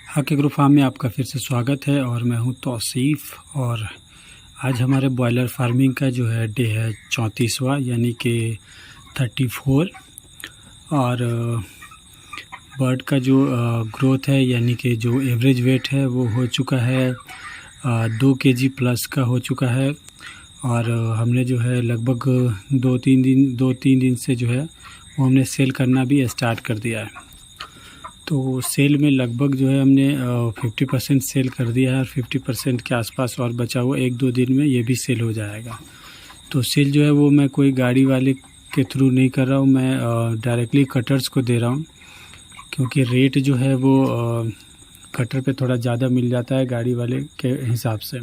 हाके group farm में आपका फिर से स्वागत है और मैं हूं तौसीफ़। और आज हमारे बॉयलर फार्मिंग का जो है डे है 34वां यानी कि 34। और बर्ड का जो ग्रोथ है यानी कि जो एवरेज वेट है वो हो चुका है 2 kg प्लस का हो चुका है। और हमने जो है लगभग 2-3 दिन से जो है वो हमने सेल करना भी स्टार्ट कर दिया है। तो सेल में लगभग जो है हमने 50% सेल कर दिया है और 50% के आसपास और बचा हुआ 1-2 दिन में ये भी सेल हो जाएगा। तो सेल जो है वो मैं कोई गाड़ी वाले के थ्रू नहीं कर रहा हूँ, मैं डायरेक्टली कटर्स को दे रहा हूँ, क्योंकि रेट जो है वो कटर पे थोड़ा ज़्यादा मिल जाता है गाड़ी वाले के हिसाब से।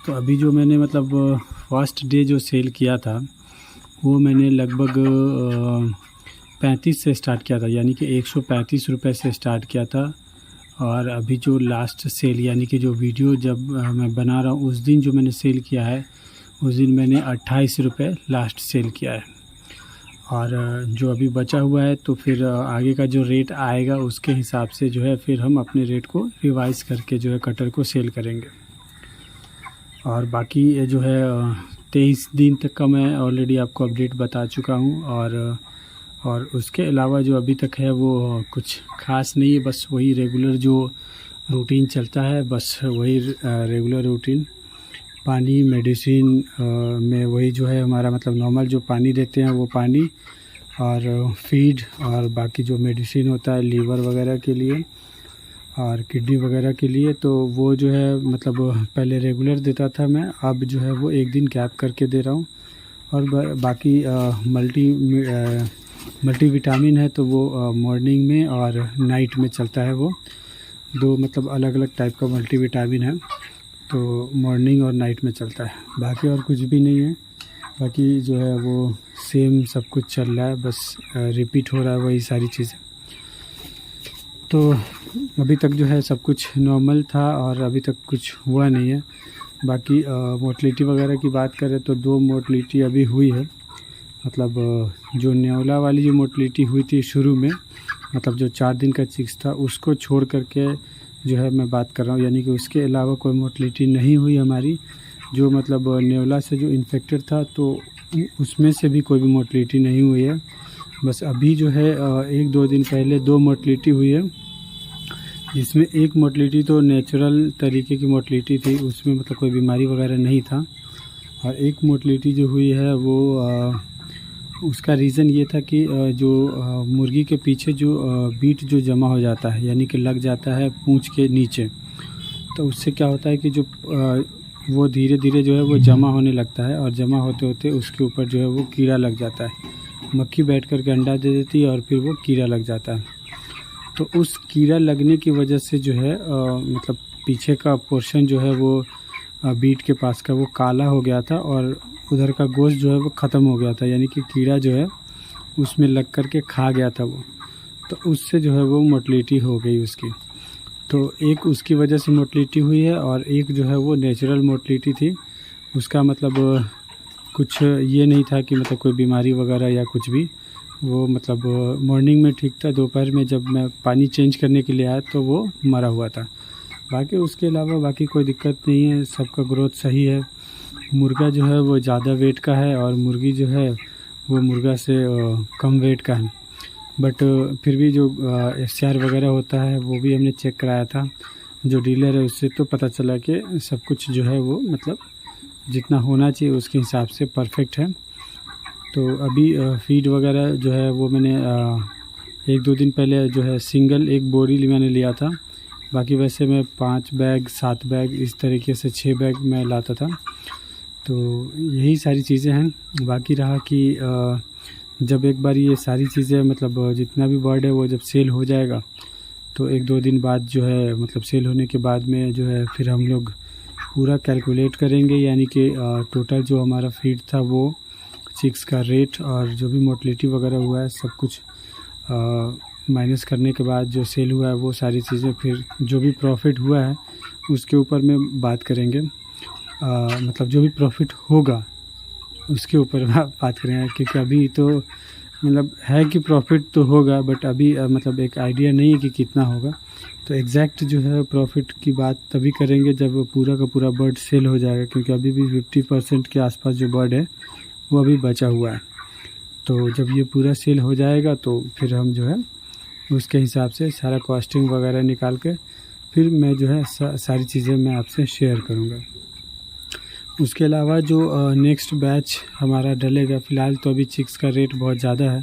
तो अभी जो मैंने मतलब फर्स्ट डे जो सेल किया था वो मैंने लगभग 35 से स्टार्ट किया था, यानी कि 135 रुपये से स्टार्ट किया था। और अभी जो लास्ट सेल यानी कि जो वीडियो जब मैं बना रहा हूँ उस दिन जो मैंने सेल किया है उस दिन मैंने 28 रुपये लास्ट सेल किया है। और जो अभी बचा हुआ है तो फिर आगे का जो रेट आएगा उसके हिसाब से जो है फिर हम अपने रेट को रिवाइज़ करके जो है कटर को सेल करेंगे। और बाकी ये जो है 23 दिन तक का मैं ऑलरेडी आपको अपडेट बता चुका हूँ। और उसके अलावा जो अभी तक है वो कुछ ख़ास नहीं है, बस वही रेगुलर जो रूटीन चलता है, बस वही रेगुलर रूटीन। पानी मेडिसिन में वही जो है हमारा मतलब नॉर्मल जो पानी देते हैं वो पानी और फीड, और बाकी जो मेडिसिन होता है लीवर वगैरह के लिए और किडनी वगैरह के लिए, तो वो जो है मतलब पहले रेगुलर देता था मैं, अब जो है वो एक दिन गैप करके दे रहा हूँ। और बाकी मल्टीविटामिन है तो वो मॉर्निंग में और नाइट में चलता है। वो दो मतलब अलग अलग टाइप का मल्टीविटामिन है, तो मॉर्निंग और नाइट में चलता है। बाकी और कुछ भी नहीं है, बाकी जो है वो सेम सब कुछ चल रहा है, बस रिपीट हो रहा है वही सारी चीज़ें। तो अभी तक जो है सब कुछ नॉर्मल था और अभी तक कुछ हुआ नहीं है। बाकी मोर्टलिटी वगैरह की बात करें तो 2 मोर्टलिटी अभी हुई है, मतलब जो न्योला वाली जो मोर्टलिटी हुई थी शुरू में, मतलब जो 4 दिन का चिक्स था उसको छोड़ करके जो है मैं बात कर रहा हूँ, यानी कि उसके अलावा कोई मोर्टलिटी नहीं हुई हमारी। जो मतलब न्योला से जो इन्फेक्टेड था तो उसमें से भी कोई भी मोर्टलिटी नहीं हुई है। बस अभी जो है 1-2 दिन पहले 2 मोर्टलिटी हुई है, जिसमें एक मोर्टलिटी तो नेचुरल तरीके की मोर्टलिटी थी, उसमें मतलब कोई बीमारी वगैरह नहीं था। और एक मोर्टलिटी जो हुई है वो उसका रीज़न ये था कि जो मुर्गी के पीछे जो बीट जो जमा हो जाता है यानी कि लग जाता है पूंछ के नीचे, तो उससे क्या होता है कि जो वो धीरे धीरे जो है वो जमा होने लगता है और जमा होते होते उसके ऊपर जो है वो कीड़ा लग जाता है। मक्खी बैठ कर के अंडा दे देती है और फिर वो कीड़ा लग जाता है। तो उस कीड़ा लगने की वजह से जो है मतलब पीछे का पोर्शन जो है वो बीट के पास का वो काला हो गया था और उधर का गोश्त जो है वो ख़त्म हो गया था, यानी कि कीड़ा जो है उसमें लग कर के खा गया था वो, तो उससे जो है वो मोर्टलिटी हो गई उसकी। तो एक उसकी वजह से मोर्टलिटी हुई है और एक जो है वो नेचुरल मोर्टलिटी थी। उसका मतलब कुछ ये नहीं था कि मतलब कोई बीमारी वगैरह या कुछ भी, वो मतलब मॉर्निंग में ठीक था, दोपहर में जब मैं पानी चेंज करने के लिए आया तो वो मरा हुआ था। बाकी उसके अलावा बाकी कोई दिक्कत नहीं है, सबका ग्रोथ सही है। मुर्गा जो है वो ज़्यादा वेट का है और मुर्गी जो है वो मुर्गा से कम वेट का है, बट फिर भी जो FCR वगैरह होता है वो भी हमने चेक कराया था जो डीलर है उससे, तो पता चला कि सब कुछ जो है वो मतलब जितना होना चाहिए उसके हिसाब से परफेक्ट है। तो अभी फीड वगैरह जो है वो मैंने 1-2 दिन पहले जो है सिंगल एक बोरी मैंने लिया था, बाकी वैसे मैं 5 बैग 7 बैग इस तरीके से 6 बैग मैं लाता था। तो यही सारी चीज़ें हैं। बाकी रहा कि जब एक बार ये सारी चीज़ें मतलब जितना भी बर्ड है वो जब सेल हो जाएगा तो 1-2 दिन बाद जो है मतलब सेल होने के बाद में जो है फिर हम लोग पूरा कैलकुलेट करेंगे, यानी कि टोटल जो हमारा फीड था वो चिक्स का रेट और जो भी मोर्टलिटी वगैरह हुआ है सब कुछ माइनस करने के बाद जो सेल हुआ है वो सारी चीज़ें, फिर जो भी प्रॉफिट हुआ है उसके ऊपर में बात करेंगे। मतलब जो भी प्रॉफिट होगा उसके ऊपर बात करेंगे, क्योंकि अभी तो मतलब है कि प्रॉफिट तो होगा, बट अभी मतलब एक आइडिया नहीं है कि कितना होगा। तो एग्जैक्ट जो है प्रॉफिट की बात तभी करेंगे जब पूरा का पूरा बर्ड सेल हो जाएगा, क्योंकि अभी भी 50% के आसपास जो बर्ड है वो अभी बचा हुआ है। तो जब ये पूरा सेल हो जाएगा तो फिर हम जो है उसके हिसाब से सारा कॉस्टिंग वगैरह निकाल के फिर मैं जो है सारी चीज़ें मैं आपसे शेयर करूँगा। उसके अलावा जो नेक्स्ट बैच हमारा डलेगा, फ़िलहाल तो अभी चिक्स का रेट बहुत ज़्यादा है,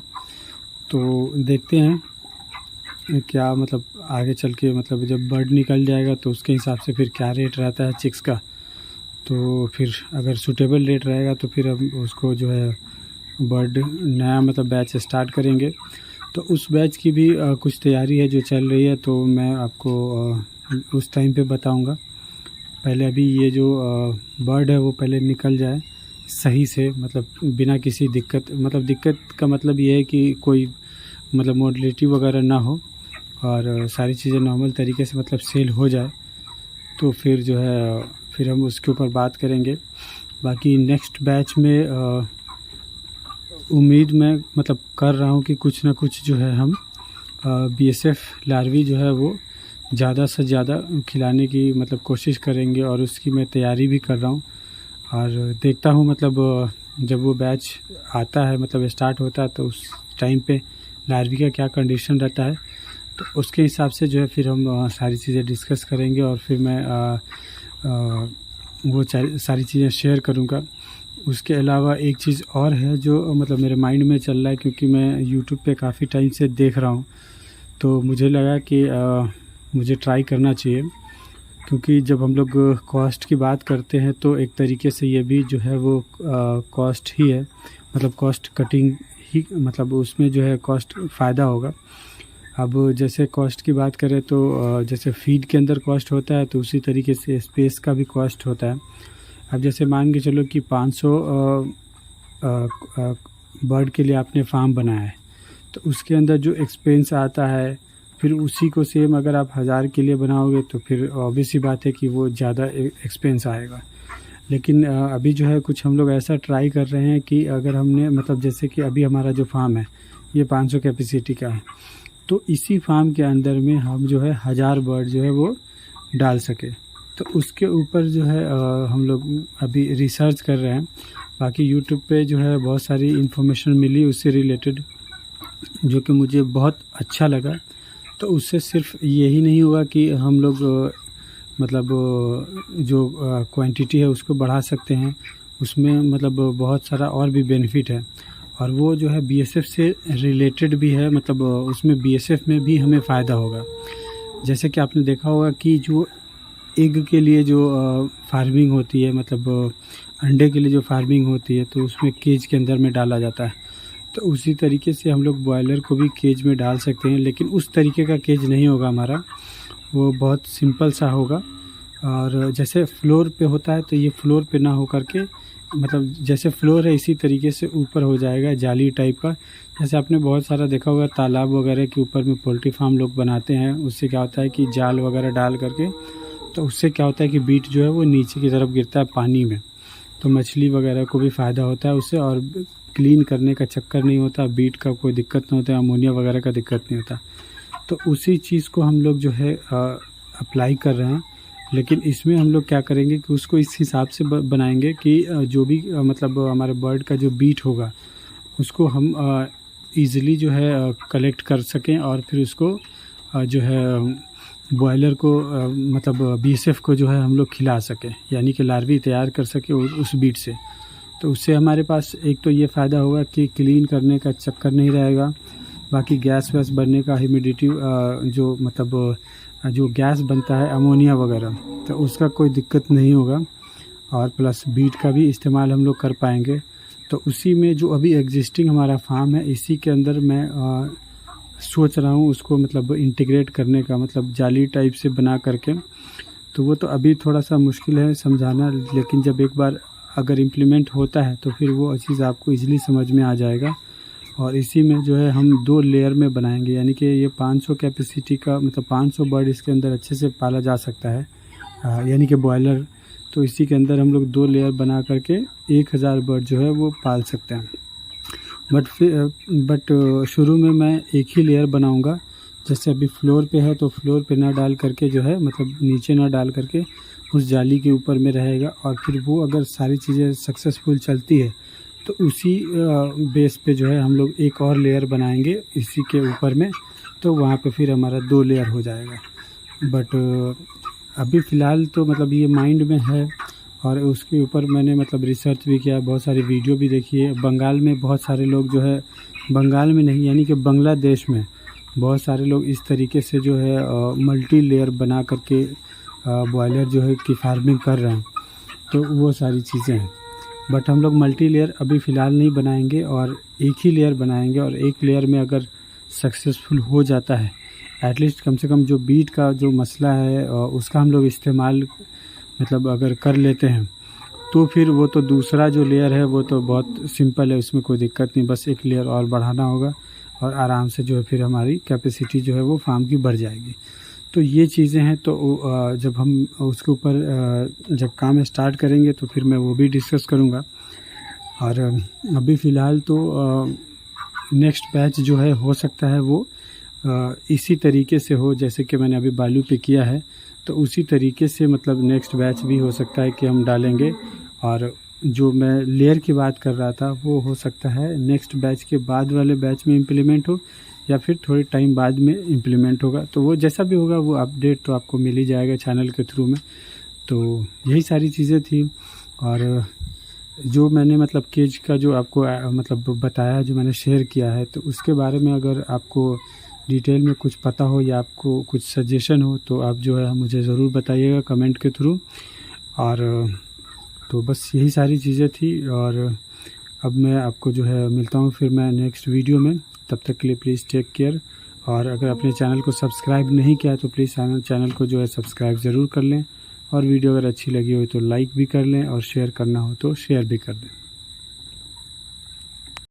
तो देखते हैं क्या मतलब आगे चल के मतलब जब बर्ड निकल जाएगा तो उसके हिसाब से फिर क्या रेट रहता है चिक्स का। तो फिर अगर सूटेबल रेट रहेगा तो फिर हम उसको जो है बर्ड नया मतलब बैच स्टार्ट करेंगे। तो उस बैच की भी कुछ तैयारी है जो चल रही है, तो मैं आपको उस टाइम पे बताऊंगा। पहले अभी ये जो बर्ड है वो पहले निकल जाए सही से, मतलब बिना किसी दिक्कत, मतलब दिक्कत का मतलब ये है कि कोई मतलब मोडलिटी वगैरह ना हो और सारी चीज़ें नॉर्मल तरीके से मतलब सेल हो जाए, तो फिर जो है फिर हम उसके ऊपर बात करेंगे। बाकी नेक्स्ट बैच में उम्मीद मैं मतलब कर रहा हूँ कि कुछ ना कुछ जो है हम बीएसएफ लार्वी जो है वो ज़्यादा से ज़्यादा खिलाने की मतलब कोशिश करेंगे, और उसकी मैं तैयारी भी कर रहा हूँ। और देखता हूँ मतलब जब वो बैच आता है मतलब स्टार्ट होता है तो उस टाइम पे लार्वी का क्या कंडीशन रहता है, तो उसके हिसाब से जो है फिर हम सारी चीज़ें डिस्कस करेंगे और फिर मैं वो सारी चीज़ें शेयर करूँगा। उसके अलावा एक चीज़ और है जो मतलब मेरे माइंड में चल रहा है, क्योंकि मैं यूट्यूब पे काफ़ी टाइम से देख रहा हूँ, तो मुझे लगा कि मुझे ट्राई करना चाहिए। क्योंकि जब हम लोग कॉस्ट की बात करते हैं तो एक तरीके से ये भी जो है वो कॉस्ट ही है, मतलब कॉस्ट कटिंग ही, मतलब उसमें जो है कॉस्ट फ़ायदा होगा। अब जैसे कॉस्ट की बात करें तो जैसे फीड के अंदर कॉस्ट होता है, तो उसी तरीके से स्पेस का भी कॉस्ट होता है। अब जैसे मान के चलो कि 500 बर्ड के लिए आपने फार्म बनाया है, तो उसके अंदर जो एक्सपेंस आता है फिर उसी को सेम अगर आप 1000 के लिए बनाओगे तो फिर ऑब्वियस सी बात है कि वो ज़्यादा एक्सपेंस आएगा। लेकिन अभी जो है कुछ हम लोग ऐसा ट्राई कर रहे हैं कि अगर हमने मतलब जैसे कि अभी हमारा जो फार्म है ये 500 कैपेसिटी का है, तो इसी फार्म के अंदर में हम जो है 1000 बर्ड जो है वो डाल सके। तो उसके ऊपर जो है हम लोग अभी रिसर्च कर रहे हैं। बाकी यूट्यूब पे जो है बहुत सारी इन्फॉर्मेशन मिली उससे रिलेटेड, जो कि मुझे बहुत अच्छा लगा। तो उससे सिर्फ यही नहीं हुआ कि हम लोग मतलब जो क्वांटिटी है उसको बढ़ा सकते हैं, उसमें मतलब बहुत सारा और भी बेनिफिट है, और वो जो है बीएसएफ से रिलेटेड भी है, मतलब उसमें बीएसएफ में भी हमें फ़ायदा होगा। जैसे कि आपने देखा होगा कि जो एग के लिए जो फार्मिंग होती है, मतलब अंडे के लिए जो फार्मिंग होती है, तो उसमें केज के अंदर में डाला जाता है। तो उसी तरीके से हम लोग बॉयलर को भी केज में डाल सकते हैं, लेकिन उस तरीके का केज नहीं होगा हमारा, वो बहुत सिंपल सा होगा। और जैसे फ्लोर पे होता है तो ये फ्लोर पे ना हो करके, मतलब जैसे फ्लोर है इसी तरीके से ऊपर हो जाएगा, जाली टाइप का। जैसे आपने बहुत सारा देखा होगा तालाब वगैरह के ऊपर में पोल्ट्री फार्म लोग बनाते हैं, उससे क्या होता है कि जाल वगैरह डाल करके, तो उससे क्या होता है कि बीट जो है वो नीचे की तरफ गिरता है पानी में, तो मछली वगैरह को भी फ़ायदा होता है उससे, और क्लीन करने का चक्कर नहीं होता, बीट का कोई दिक्कत नहीं होता, अमोनिया वगैरह का दिक्कत नहीं होता। तो उसी चीज़ को हम लोग जो है अप्लाई कर रहे हैं। लेकिन इसमें हम लोग क्या करेंगे कि उसको इस हिसाब से बनाएंगे कि जो भी मतलब हमारे बर्ड का जो बीट होगा उसको हम ईज़िली जो है कलेक्ट कर सकें, और फिर उसको जो है बॉयलर को मतलब बीएसएफ को जो है हम लोग खिला सकें, यानी कि लार्वी तैयार कर सके उस बीट से। तो उससे हमारे पास एक तो ये फ़ायदा होगा कि क्लीन करने का चक्कर नहीं रहेगा, बाकी गैस वैस बनने का, ह्यूमिडिटी जो मतलब जो गैस बनता है अमोनिया वगैरह, तो उसका कोई दिक्कत नहीं होगा, और प्लस बीट का भी इस्तेमाल हम लोग कर पाएंगे। तो उसी में जो अभी एग्जिस्टिंग हमारा फार्म है इसी के अंदर मैं सोच रहा हूँ उसको मतलब इंटीग्रेट करने का, मतलब जाली टाइप से बना करके। तो वो तो अभी थोड़ा सा मुश्किल है समझाना, लेकिन जब एक बार अगर इम्प्लीमेंट होता है तो फिर वो चीज़ आपको इजीली समझ में आ जाएगा। और इसी में जो है हम 2 लेयर में बनाएंगे, यानी कि ये 500 कैपेसिटी का मतलब 500 बर्ड इसके अंदर अच्छे से पाला जा सकता है, यानी कि बॉयलर। तो इसी के अंदर हम लोग 2 लेयर बना करके 1000 बर्ड जो है वो पाल सकते हैं। बट शुरू में मैं एक ही लेयर बनाऊंगा। जैसे अभी फ्लोर पे है तो फ्लोर पे ना डाल करके जो है मतलब नीचे ना डाल करके उस जाली के ऊपर में रहेगा, और फिर वो अगर सारी चीज़ें सक्सेसफुल चलती है तो उसी बेस पे जो है हम लोग एक और लेयर बनाएंगे इसी के ऊपर में, तो वहाँ पे फिर हमारा 2 लेयर हो जाएगा। बट अभी फ़िलहाल तो मतलब ये माइंड में है, और उसके ऊपर मैंने मतलब रिसर्च भी किया, बहुत सारी वीडियो भी देखी है। बंगाल में बहुत सारे लोग जो है, बंगाल में नहीं यानी कि बांग्लादेश में बहुत सारे लोग इस तरीके से जो है मल्टी लेयर बना करके बॉयलर जो है की फार्मिंग कर रहे हैं, तो वो सारी चीज़ें हैं। बट हम लोग मल्टी लेयर अभी फ़िलहाल नहीं बनाएंगे और एक ही लेयर बनाएंगे, और एक लेयर में अगर सक्सेसफुल हो जाता है एटलीस्ट कम से कम जो बीट का जो मसला है उसका हम लोग इस्तेमाल मतलब अगर कर लेते हैं तो फिर वो तो दूसरा जो लेयर है वो तो बहुत सिंपल है, उसमें कोई दिक्कत नहीं, बस एक लेयर और बढ़ाना होगा और आराम से जो है फिर हमारी कैपेसिटी जो है वो फार्म की बढ़ जाएगी। तो ये चीज़ें हैं, तो जब हम उसके ऊपर जब काम स्टार्ट करेंगे तो फिर मैं वो भी डिस्कस करूँगा। और अभी फ़िलहाल तो नेक्स्ट बैच जो है हो सकता है वो इसी तरीके से हो जैसे कि मैंने अभी बालू पे किया है, तो उसी तरीके से मतलब नेक्स्ट बैच भी हो सकता है कि हम डालेंगे। और जो मैं लेयर की बात कर रहा था वो हो सकता है नेक्स्ट बैच के बाद वाले बैच में इम्प्लीमेंट हो, या फिर थोड़े टाइम बाद में इम्प्लीमेंट होगा। तो वो जैसा भी होगा वो अपडेट तो आपको मिल ही जाएगा चैनल के थ्रू में। तो यही सारी चीज़ें थी। और जो मैंने मतलब केज का जो आपको मतलब बताया, जो मैंने शेयर किया है, तो उसके बारे में अगर आपको डिटेल में कुछ पता हो या आपको कुछ सजेशन हो तो आप जो है मुझे ज़रूर बताइएगा कमेंट के थ्रू। और तो बस यही सारी चीज़ें थी, और अब मैं आपको जो है मिलता हूँ फिर मैं नेक्स्ट वीडियो में। तब तक के लिए प्लीज़ टेक केयर। और अगर अपने चैनल को सब्सक्राइब नहीं किया तो प्लीज़ चैनल को जो है सब्सक्राइब ज़रूर कर लें, और वीडियो अगर अच्छी लगी हो तो लाइक भी कर लें, और शेयर करना हो तो शेयर भी कर दें।